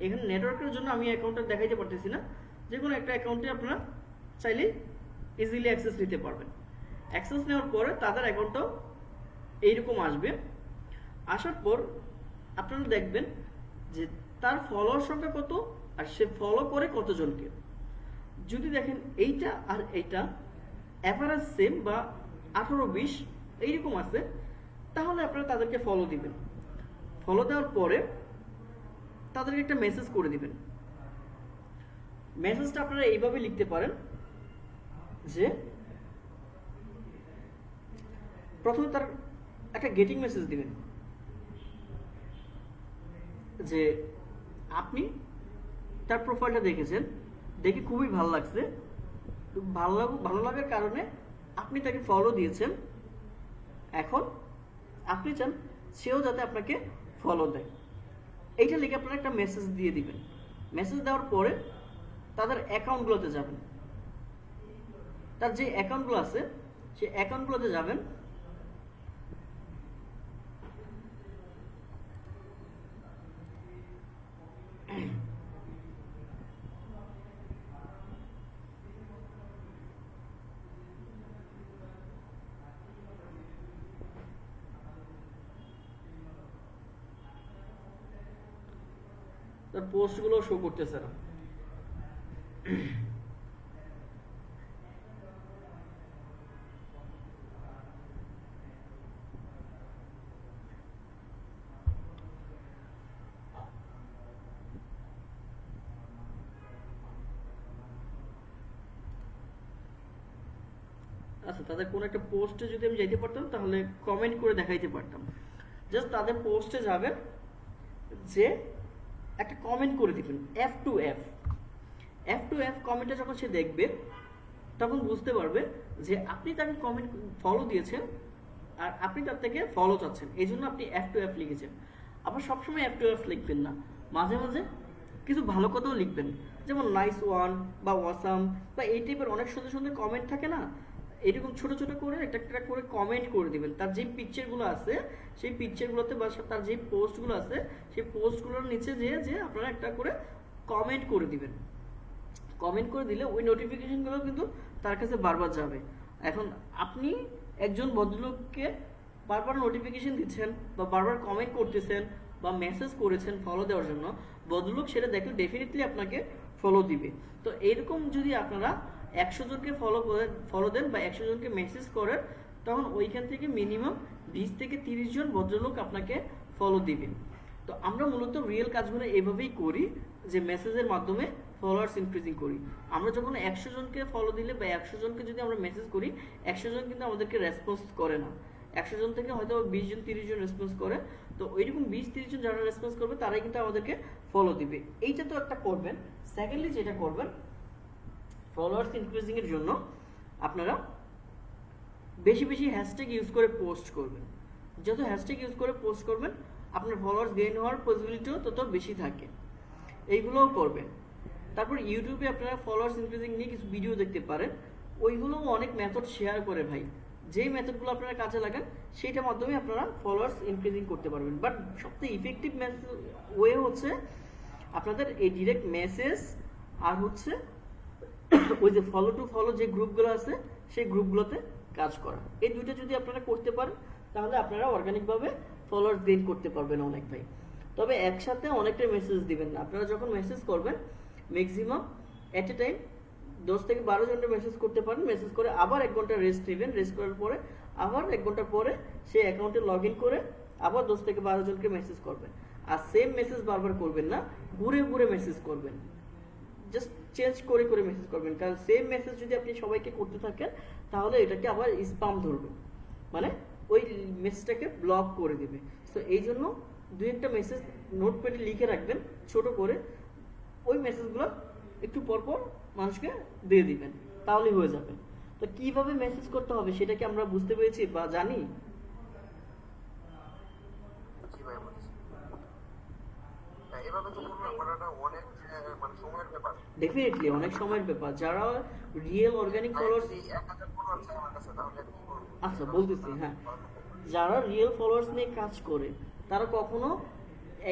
এখানে নেটওয়ার্কের জন্য আমি অ্যাকাউন্টটা দেখাইতে পারতেছি না, যে কোনো একটা অ্যাকাউন্টে আপনারা চাইলে ইজিলি অ্যাক্সেস নিতে পারবেন। অ্যাক্সেস নেওয়ার পরে তাদের অ্যাকাউন্টটাও এইরকম আসবে। আসার পর আপনারা দেখবেন যে তার ফলোয়ার সংখ্যা কত আর সে ফলো করে কতজনকে। যদি দেখেন এইটা আর এইটা অ্যাভারেজ সেম বা 18-20 এইরকম আছে, তাহলে আপনারা তাদেরকে ফলো দিবেন। ফলো দেওয়ার পরে তাদেরকে একটা মেসেজ করে দিবেন। মেসেজটা আপনারা এইভাবে লিখতে পারেন যে প্রথমে তার একটা গেটিং মেসেজ দিবেন যে আপনি তার প্রোফাইলটা দেখেছেন, দেখে খুবই ভালো লাগছে। ভালো লাগার কারণে আপনি তাকে ফলো দিয়েছেন, এখন আপনি চান সেও যাতে আপনাকে ফলো দেয়। এইটা লিখে আপনারা একটা মেসেজ দিয়ে দিবেন। মেসেজ দেওয়ার পরে তাদের অ্যাকাউন্টগুলোতে যাবেন, তার যে অ্যাকাউন্টগুলো আছে সেই অ্যাকাউন্টগুলোতে যাবেন, তার পোস্টগুলো শো করতেছে না। আচ্ছা, তাদের কোন একটা পোস্টে যদি আমি যাইতে পারতাম তাহলে কমেন্ট করে দেখাইতে পারতাম। জাস্ট তাদের পোস্টে যাবেন, যে একটা কমেন্ট করে দিবেন F2F। F2F কমেন্টটা যখন সে দেখবে তখন বুঝতে পারবে যে আপনি তাকে কমেন্ট ফলো দিয়েছেন আর আপনি তার থেকে ফলো চাচ্ছেন, এই জন্য আপনি F2F লিখেছেন। আবার সবসময় F2F লিখবেন না, মাঝে মাঝে কিছু ভালো কথাও লিখবেন, যেমন নাইস ওয়ান বা ওয়াসাম বা এই টাইপের অনেক সুন্দর সুন্দর কমেন্ট থাকে না, এরকম ছোট ছোট করে একটা একটা করে কমেন্ট করে দিবেন। তার যে পিকচারগুলো আছে সেই পিকচারগুলোতে বা তার যে পোস্টগুলো আছে সেই পোস্টগুলোর নিচে যে আপনারা একটা করে কমেন্ট করে দিবেন। কমেন্ট করে দিলে ওই নোটিফিকেশনগুলো কিন্তু তার কাছে বারবার যাবে। এখন আপনি একজন ভদ্রলোককে বারবার নোটিফিকেশন দিচ্ছেন বা বারবার কমেন্ট করতেছেন বা মেসেজ করেছেন ফলো দেওয়ার জন্য, ভদ্রলোক সেটা দেখলে ডেফিনেটলি আপনাকে ফলো দিবে। তো এইরকম যদি আপনারা 100 জনকে ফলো দেন বা 100 জনকে মেসেজ করেন, তখন ওইখান থেকে মিনিমাম 20 থেকে 30 জন ভদ্রলোক আপনাকে ফলো দিবে। তো আমরা মূলত রিয়েল কাজগুলো এভাবেই করি, যে মেসেজের মাধ্যমে ফলোয়ার্স ইনক্রিজিং করি। আমরা যখন 100 জনকে ফলো দিলে বা 100 জনকে যদি আমরা মেসেজ করি, 100 জন কিন্তু আমাদেরকে রেসপন্স করে না। 100 জন থেকে হয়তো 20 জন 30 জন রেসপন্স করে। তো ওইরকম 20-30 জন যারা রেসপন্স করবে তারাই কিন্তু আমাদেরকে ফলো দিবে। এইটা তো একটা করবেন। সেকেন্ডলি যেটা করবেন, ফলোয়ার্স ইনক্রিজিং এর জন্য আপনারা বেশি বেশি হ্যাশট্যাগ ইউজ করে পোস্ট করবেন। যত হ্যাশট্যাগ ইউজ করে পোস্ট করবেন আপনার ফলোয়ার্স গেইন হওয়ার পসিবিলিটিও তত বেশি থাকে। এইগুলোও করবেন। তারপর ইউটিউবে আপনারা ফলোয়ার্স ইনক্রিজিং নিয়ে কিছু ভিডিও দেখতে পারেন, ওইগুলোও অনেক মেথড শেয়ার করে ভাই। যেই মেথডগুলো আপনারা কাজে লাগান সেইটার মাধ্যমে আপনারা ফলোয়ার্স ইনক্রিজিং করতে পারবেন। বাট সবথেকে ইফেক্টিভ ওয়ে হচ্ছে আপনাদের এই ডিরেক্ট মেসেজ আর হচ্ছে ওই যে ফলো টু ফলো যে গ্রুপগুলো আছে সেই গ্রুপগুলোতে কাজ করা। এই দুইটা যদি আপনারা করতে পারেন তাহলে আপনারা অর্গানিকভাবে ফলোয়ার্স গেইন করতে পারবেন অনেক ভাই। তবে একসাথে অনেকটা মেসেজ দিবেন না। আপনারা যখন মেসেজ করবেন ম্যাক্সিমাম এট এ টাইম 10 থেকে 12 জনের মেসেজ করতে পারেন। মেসেজ করে আবার 1 ঘন্টা রেস্ট নেবেন। রেস্ট করার পরে আবার 1 ঘন্টা পরে সেই অ্যাকাউন্টে লগ ইন করে আবার 10 থেকে 12 জনকে মেসেজ করবেন। আর সেম মেসেজ বারবার করবেন না, ঘুরে ঘুরে মেসেজ করবেন। জাস্ট চেঞ্জ করে করে মেসেজ করবেন, কারণ সেম মেসেজ যদি আপনি সবাইকে করতে থাকেন তাহলে এটাকে আবার স্প্যাম ধরবে, মানে ওই মেসেজটাকে ব্লক করে দেবে। সো এই জন্য 2-1টা মেসেজ নোটপ্যাডে লিখে রাখবেন ছোট করে, ওই মেসেজগুলো একটু পরপর মানুষকে দিয়ে দিবেন, তাহলেই হয়ে যাবে। তো কিভাবে মেসেজ করতে হবে সেটা কি আমরা বুঝতে পেরেছি বা জানি? জি ভাই, বুঝছি। এভাবে তো করাটা অনেক মানে সময়ের ব্যাপার। ডেফিনেটলি অনেক সময়ের ব্যাপার। যারা রিয়েল অর্গানিক ফলোয়ার্স, 1000 ফলোয়ার আছে আমার কাছে, তাহলে কি করব? আচ্ছা বলতেছি, হ্যাঁ, যারা রিয়েল ফলোয়ার্স নিয়ে কাজ করে তারা কখনো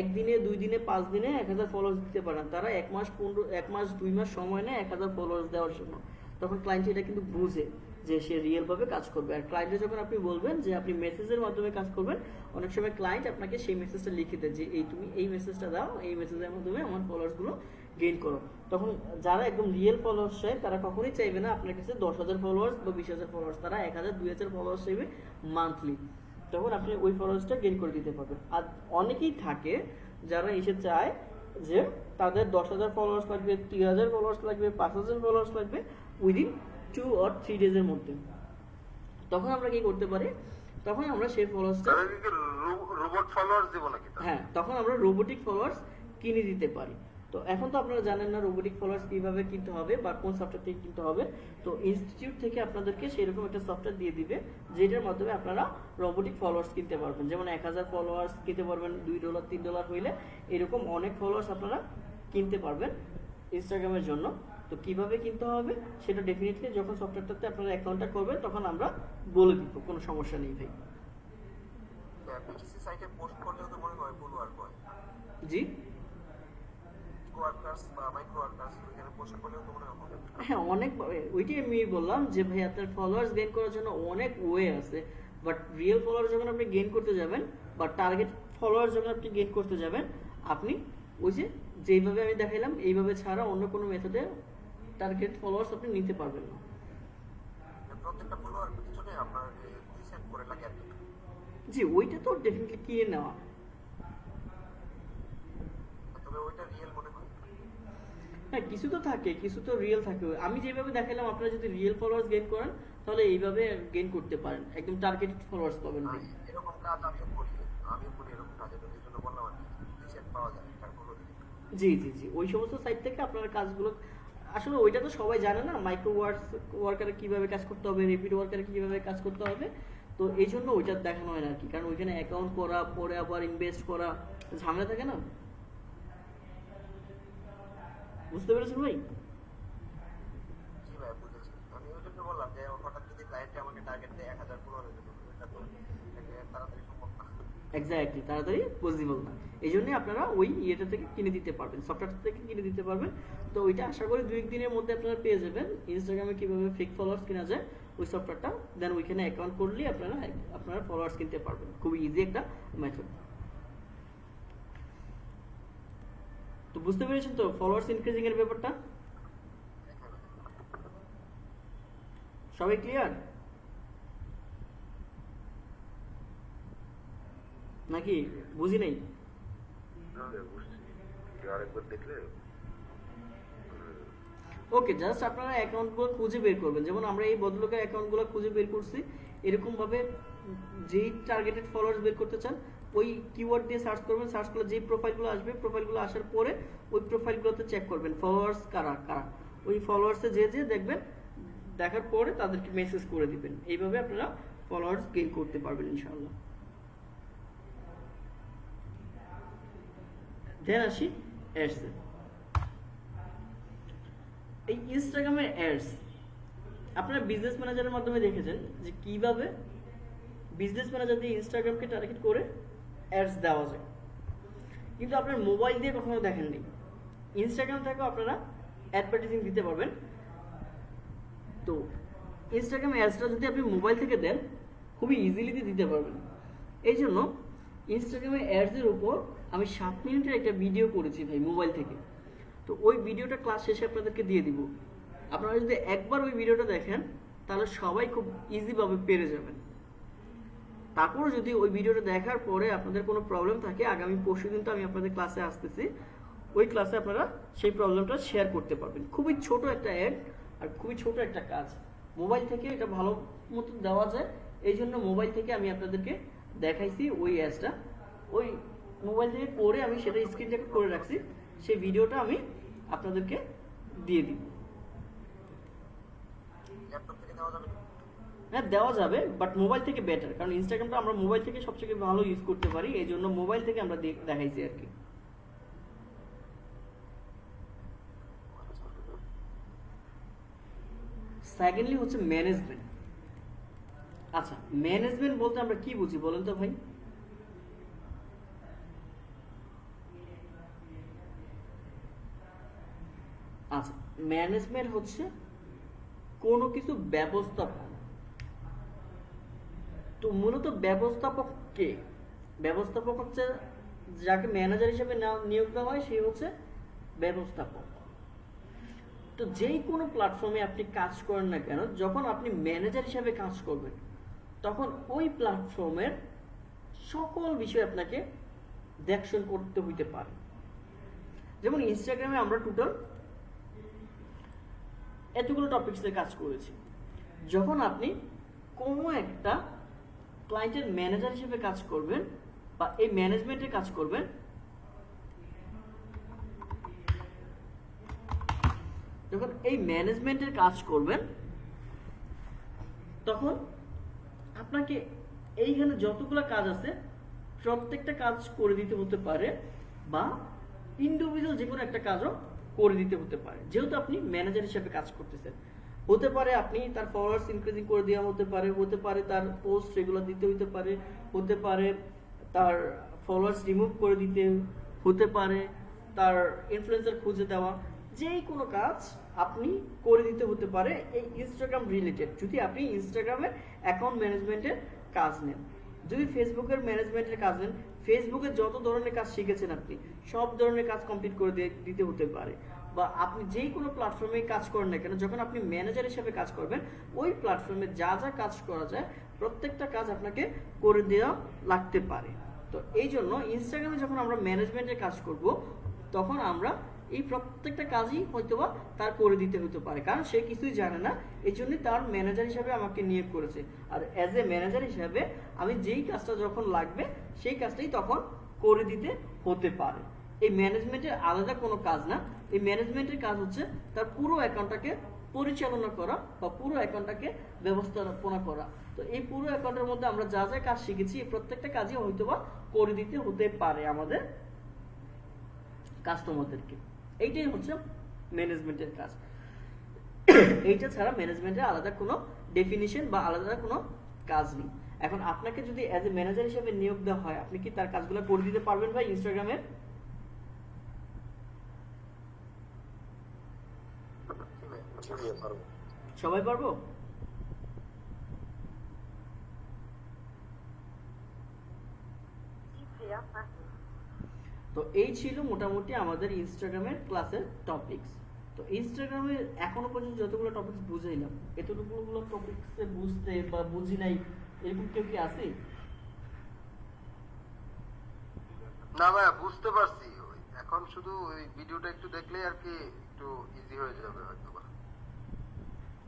একদিনে 2 দিনে 5 দিনে 1000 ফলোয়ার্স দিতে পারে না। তারা 1 মাস 2 মাস সময় নেয় 1000 ফলোয়ার্স দেওয়ার জন্য। তখন ক্লায়েন্ট এটা কিন্তু বুঝে যে সে রিয়েল ভাবে কাজ করবে। আর ক্লায়েন্টে যখন আপনি বলবেন যে আপনি মেসেজের মাধ্যমে কাজ করবেন, অনেক সময় ক্লায়েন্ট আপনাকে সেই মেসেজটা লিখে দেয় যে এই তুমি এই মেসেজটা দাও, এই মেসেজের মাধ্যমে আমার ফলোয়ার্স গুলো গেইন করো। তখন যারা একদম রিয়েল ফলোয়ার্স চায় তারা কখনোই চাইবে না আপনার কাছে 10,000 ফলোয়ার্স বা 20,000 ফলোয়ার্স, তারা 1,000-2,000 ফলোয়ার্স চাইবে মান্থলি। তখন আপনি ওই ফলোয়ার্সটা গেইন করে দিতে পারবেন। আর অনেকেই থাকে যারা এসে চায় যে তাদের 10,000 ফলোয়ার্স লাগবে, 3,000 ফলোয়ার্স লাগবে, 5,000 ফলোয়ার্স লাগবে উইদিন 2 or 3 ডেজের মধ্যে। তখন আমরা কি করতে পারি, তখন আমরা সেই ফলোয়ার্সটা রোবট ফলোয়ার্স দিব নাকি? হ্যাঁ, তখন আমরা রোবোটিক ফলোয়ার্স কিনে দিতে পারি। তো এখন তো আপনারা জানেন না রোবোটিক ফলোয়ার্স কিভাবে কিনতে হবে বা কোন সফটওয়্যার থেকে কিনতে হবে। তো ইনস্টিটিউট থেকে আপনাদেরকে সেরকম একটা সফটওয়্যার দিয়ে দিবে যেটার মাধ্যমে আপনারা রোবোটিক ফলোয়ার্স কিনতে পারবেন। যেমন 1000 ফলোয়ার্স কিনতে পারবেন, $2 $3 হইলে এরকম অনেক ফলোয়ার্স আপনারা কিনতে পারবেন ইনস্টাগ্রামের জন্য। তো কিভাবে কিনতে হবে সেটা ডেফিনেটলি যখন সফটওয়্যারটাতে আপনারা অ্যাকাউন্টটা করবেন তখন আমরা বলে দিব, কোনো সমস্যা নেই ভাই। পিটিসি সাইটে পোস্ট করলেও তো মনে হয় ফলোয়ার হয়, জি ওয়ার্কার্স বা মাইক্রো ওয়ার্কার্স ওইখানে পোস্ট করলেও তো মনে হয় হবে। হ্যাঁ, অনেক ওইটাই আমি বললাম যে ভাই আপনার ফলোয়ার্স গেইন করার জন্য অনেক ওয়ে আছে, বাট রিয়েল ফলোয়ার যখন আপনি গেইন করতে যাবেন বা টার্গেট ফলোয়ার যখন আপনি গেইন করতে যাবেন, আপনি ওই যে যেইভাবে আমি দেখাইলাম এইভাবে ছাড়া অন্য কোনো মেথডে টার্গেট ফলোয়ার্স আপনি নিতে পারবেন না। প্রত্যেকটা ফলোয়ার পিছনে আপনার 2 সেন্ট করে লাগে আর কি। জি, ওইটা তো ডেফিনেটলি কিনে নেওয়া। তবে ওইটা রিয়েল মনে হয়। হ্যাঁ, কিছু তো থাকে, কিছু তো রিয়েল থাকে। আমি যেভাবে দেখালাম আপনারা যদি রিয়েল ফলোয়ার্স গেইন করেন তাহলে এইভাবে গেইন করতে পারেন, একদম টার্গেটেড ফলোয়ার্স পাবেন ভাই। এরকম কাজ আমিও করি এরকম কাজ, এই জন্য বললাম আর কি 2 সেন্ট পাওয়া যায় তারপর। জি জি জি, ওই সমস্ত সাইট থেকে আপনারা কাজগুলো, আসলে ওইটা তো সবাই জানে না মাইক্রো ওয়ার্কারে কিভাবে কাজ করতে হবে, রেপিড ওয়ার্কারে কিভাবে কাজ করতে হবে। তো এই জন্য ওইটা দেখানো হয় না আর কি, কারণ ওইখানে অ্যাকাউন্ট করা, পরে আবার ইনভেস্ট করা, ঝামেলা থাকে না। বুঝতে পেরেছেন ভাই? জি ভাই বুঝেছি। আমি ওই জন্য বললাম যে হঠাৎ যদি ক্লায়েন্টে আমাকে টার্গেট দেয় 1000 ফলোয়ার হয়ে যাবে, এটা তো তাড়াতাড়ি সম্ভব না। এক্স্যাক্টলি, তাড়াতাড়ি পসিবল না। এই জন্যই আপনারা ওই ইয়েটা থেকে কিনে দিতে পারবেন, সফটওয়্যার থেকে কিনে দিতে পারবেন। তো ওইটা আশা করি 2-1 দিনের মধ্যে আপনারা পেয়ে যাবেন। ইনস্টাগ্রামে কিভাবে ফেক ফলোয়ার্স কেনা যায় ওই সফটওয়্যারটা, দেন ওইখানে অ্যাকাউন্ট করলেই আপনারা ফলোয়ার্স কিনতে পারবেন। খুবই ইজি একটা মেথড। তো বুঝতে পেরেছেন তো ফলোয়ার্স ইনক্রিজিং এর ব্যাপারটা? সবাই ক্লিয়ার নাকি বুঝি নাই? আরেকবার দেখলে ওকে, জাস্ট আপনারা অ্যাকাউন্টগুলো খুঁজে বের করবেন। যেমন আমরা এই ভদ্রলোকের অ্যাকাউন্টগুলো খুঁজে বের করছি, এরকম ভাবে যেই টার্গেটেড ফলোয়ার্স বের করতে চান ওই কিওয়ার্ড দিয়ে সার্চ করবেন। সার্চ করলে যেই প্রোফাইলগুলো আসবে, প্রোফাইলগুলো আসার পরে ওই প্রোফাইলগুলোতে চেক করবেন ফলোয়ার্স কারা কারা। ওই ফলোয়ার্সে যে দেখবেন, দেখার পরে তাদেরকে মেসেজ করে দিবেন। এইভাবে আপনারা ফলোয়ার্স গেইন করতে পারবেন ইনশাআল্লাহ। দেন আসি অ্যাডসে। এই ইনস্টাগ্রামের অ্যাডস আপনারা বিজনেস ম্যানেজারের মাধ্যমে দেখেছেন যে কিভাবে বিজনেস ম্যানেজার দিয়ে ইনস্টাগ্রামকে টার্গেট করে অ্যাডস দেওয়া যায়, কিন্তু আপনার মোবাইল দিয়ে কখনো দেখেননি। ইনস্টাগ্রাম থেকেও আপনারা অ্যাডভার্টাইজিং দিতে পারবেন। তো ইনস্টাগ্রাম অ্যাডসটা যদি আপনি মোবাইল থেকে দেন খুবই ইজিলি দিতে পারবেন। এই জন্য ইনস্টাগ্রামের অ্যাডসের উপর আমি 7 মিনিটের একটা ভিডিও করেছি ভাই মোবাইল থেকে। তো ওই ভিডিওটা ক্লাস শেষে আপনাদেরকে দিয়ে দিব। আপনারা যদি একবার ওই ভিডিওটা দেখেন তাহলে সবাই খুব ইজিভাবে পেরে যাবেন। তারপর যদি ওই ভিডিওটা দেখার পরে আপনাদের কোনো প্রবলেম থাকে, আগামী পরশুদিন তো আমি আপনাদের ক্লাসে আসতেছি, ওই ক্লাসে আপনারা সেই প্রবলেমটা শেয়ার করতে পারবেন। খুবই ছোট একটা অ্যাড আর খুবই ছোট একটা কাজ, মোবাইল থেকে এটা ভালো মতো দেওয়া যায়। এই জন্য মোবাইল থেকে আমি আপনাদেরকে দেখাইছি ওই অ্যাডসটা। ওই মোবাইল থেকে করে আমি সেটা স্ক্রিন রেকর্ড করে রাখছি, সেই ভিডিওটা আমি আপনাদেরকে দিয়ে দিব। ল্যাপটপ থেকে দেওয়া যাবে? হ্যাঁ, দেওয়া যাবে, বাট মোবাইল থেকে বেটার, কারণ ইনস্টাগ্রামটা আমরা মোবাইল থেকে সবথেকে ভালো ইউজ করতে পারি। এই জন্য মোবাইল থেকে আমরা দেখাইছি আর কি। সেকেন্ডলি হচ্ছে ম্যানেজমেন্ট। আচ্ছা, ম্যানেজমেন্ট বলতে আমরা কি বুঝি বলেন তো ভাই? আচ্ছা, ম্যানেজমেন্ট হচ্ছে কোনো কিছু ব্যবস্থাপনা। তো মূলত ব্যবস্থাপক কে? ব্যবস্থাপক হচ্ছে যাকে ম্যানেজার হিসেবে নিয়োগ দেওয়া হয়, সে হচ্ছে ব্যবস্থাপক। তো যেই কোনো প্ল্যাটফর্মে আপনি কাজ করেন না কেন, যখন আপনি ম্যানেজার হিসেবে কাজ করবেন তখন ওই প্ল্যাটফর্মের সকল বিষয় আপনাকে দেখশন করতে হইতে পারে। যেমন ইনস্টাগ্রামে আমরা টোটাল এতগুলো টপিকসে কাজ করেছি। যখন আপনি কোনো একটা ক্লায়েন্টের ম্যানেজার হিসেবে কাজ করবেন বা এই ম্যানেজমেন্টে কাজ করবেন, যখন এই ম্যানেজমেন্টের কাজ করবেন তখন আপনাকে এইখানে যতগুলো কাজ আছে প্রত্যেকটা কাজ করে দিতে হতে পারে, বা ইন্ডিভিজুয়াল যে কোনো একটা কাজও করে দিতে হতে পারে, যেহেতু আপনি ম্যানেজার হিসেবে কাজ করতেছেন। হতে পারে আপনি তার ফলোয়ার্স ইনক্রিজিং করে দেওয়া হতে পারে তার পোস্ট রেগুলার দিতে হতে পারে তার ফলোয়ার্স রিমুভ করে দিতে হতে পারে, তার ইনফ্লুয়েন্সার খুঁজে দেওয়া, যেই কোনো কাজ আপনি করে দিতে হতে পারে এই ইনস্টাগ্রাম রিলেটেড, যদি আপনি ইনস্টাগ্রামের অ্যাকাউন্ট ম্যানেজমেন্টের কাজ নেন। যদি ফেসবুকের ম্যানেজমেন্টের কাজ নেন, ফেসবুকে যত ধরনের কাজ শিখেছেন আপনি সব ধরনের কাজ কমপ্লিট করে দিতে হতে পারে, বা আপনি যেই কোনো প্ল্যাটফর্মে কাজ করেন না কেন, যখন আপনি ম্যানেজার হিসেবে কাজ করবেন ওই প্ল্যাটফর্মে যা যা কাজ করা যায় প্রত্যেকটা কাজ আপনাকে করে দেওয়া লাগতে পারে। তো এই জন্য ইনস্টাগ্রামে যখন আমরা ম্যানেজমেন্টের কাজ করব তখন আমরা এই প্রত্যেকটা কাজই হয়তোবা তার করে দিতে হতে পারে, কারণ সে কিছুই জানে না, এই জন্যই তার ম্যানেজার হিসাবে আমাকে নিয়োগ করেছে। আর অ্যাজ এ ম্যানেজার হিসাবে আমি যেই কাজটা যখন লাগবে সেই কাজটাই তখন করে দিতে হতে পারে। এই ম্যানেজমেন্টের আলাদা কোনো কাজ না, এই ম্যানেজমেন্টের কাজ হচ্ছে তার পুরো অ্যাকাউন্টটাকে পরিচালনা করা বা পুরো অ্যাকাউন্টটাকে ব্যবস্থাপনা করা। তো এই পুরো অ্যাকাউন্টের মধ্যে আমরা যা যা কাজ শিখেছি এই প্রত্যেকটা কাজই হয়তোবা করে দিতে হতে পারে আমাদের কাস্টমারদেরকে। এইটাই হচ্ছে ম্যানেজমেন্টের কাজ। এইটা ছাড়া ম্যানেজমেন্টের আলাদা কোনো ডেফিনিশন বা আলাদা কোনো কাজ নেই। এখন আপনাকে যদি অ্যাজ এ ম্যানেজার হিসেবে নিয়োগ দেওয়া হয়, আপনি কি তার কাজগুলো করে দিতে পারবেন ভাই ইনস্টাগ্রামের? সবাই পারবো? জি ভাইয়া পারবো। তো এই ছিল মোটামুটি আমাদের ইনস্টাগ্রামের ক্লাসের টপিকস। তো ইনস্টাগ্রামে এখনো পর্যন্ত যতগুলো টপিকস বুঝাইলাম, এতটুকুগুলো টপিকসে বুঝতে বা বুঝি নাই এরকম কেউ কি আছে? না ভাইয়া বুঝতে পারছি, এখন শুধু ওই ভিডিওটা একটু দেখলেই আর কি একটু ইজি হয়ে যাবে হয়তো।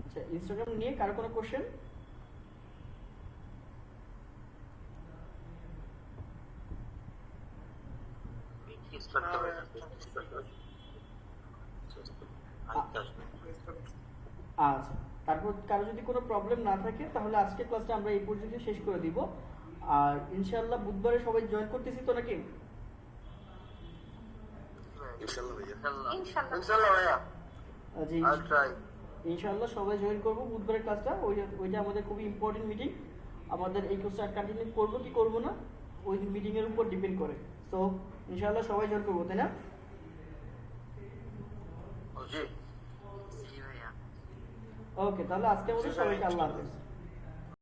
আচ্ছা, ইনস্টাগ্রাম নিয়ে কারো কোনো কোশ্চেন? আচ্ছা, তারপর কারো যদি কোনো প্রবলেম না থাকে তাহলে আজকে ক্লাসটা আমরা এই পর্যন্ত শেষ করে দিব। আর ইনশাআল্লাহ বুধবারে সবাই জয়েন করতেছি তো নাকি? ইনশাআল্লাহ ভাইয়া। ইনশাআল্লাহ। ইনশাআল্লাহ ভাইয়া, জি I'll try. ইনশাআল্লাহ সবাই জয়েন করবো বুধবারের ক্লাসটা। ওইটা আমাদের খুবই ইম্পর্টেন্ট মিটিং। আমাদের এই কোর্সটা কন্টিনিউ করবো কি করবো না ওই মিটিং এর উপর ডিপেন্ড করে। তো ইনশাআল্লাহ সবাই জয়েন করবো, তাই না? জি। জি ভাইয়া। ওকে, তাহলে আজকে আমাদের সবাইকে আল্লাহ হাফেজ।